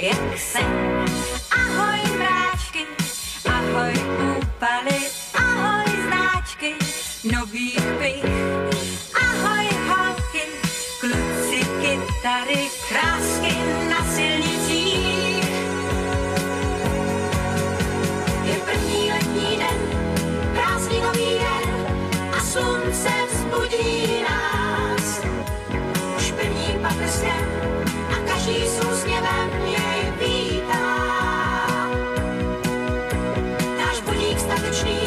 jak sen. Ahoj mráčky, ahoj úpaly, ahoj znáčky nových pich. Ahoj holky, kluci, kytary, krásky na silnicích. Je první letní den, prázdninový den a slunce vzbudí nás. Už prvním paprskem a každý s úsměvem jej vítá. Náš budík statečný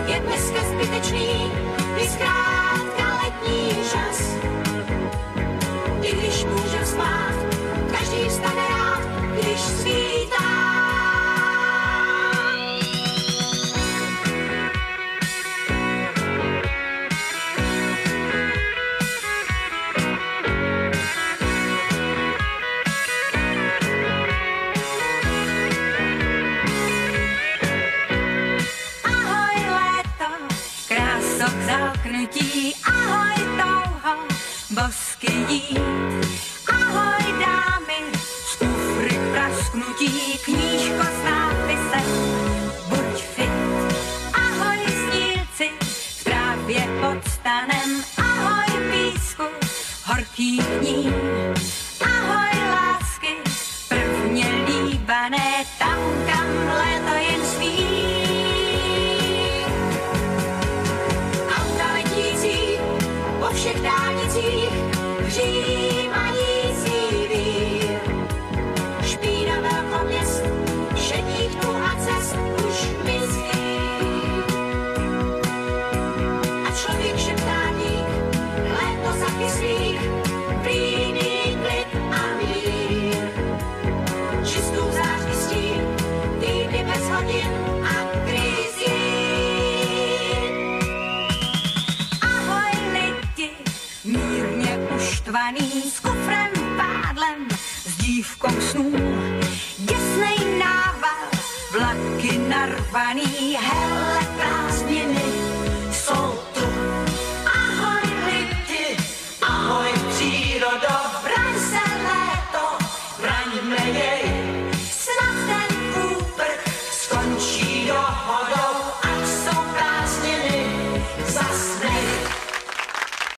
je dneska zbytečný, je zkrátka letní čas. I když můžem spát, každý vstane rád, když svítá. Ahoj touho, bosky jít. Ahoj dámy, z kufry k prasknutí, knížko s nápisem buď fit. Ahoj snílci, v trávě pod stanem. Ahoj písku, horkých dní. Ahoj lásky, prvně líbané, tam kam léto jen spí. Po všech dálnicích hřímající vír. Špína velkoměst, šedních tů a cest už mizí. A člověk šeptání, léto za kyslík, plíný klid a mír. Čistou záři stín, týdny bez hodin a krizí. Mírně uštvaný, s kufrem pádlem, s dívkou snů. Děsnej nával, vlaky narvaný, hele právě.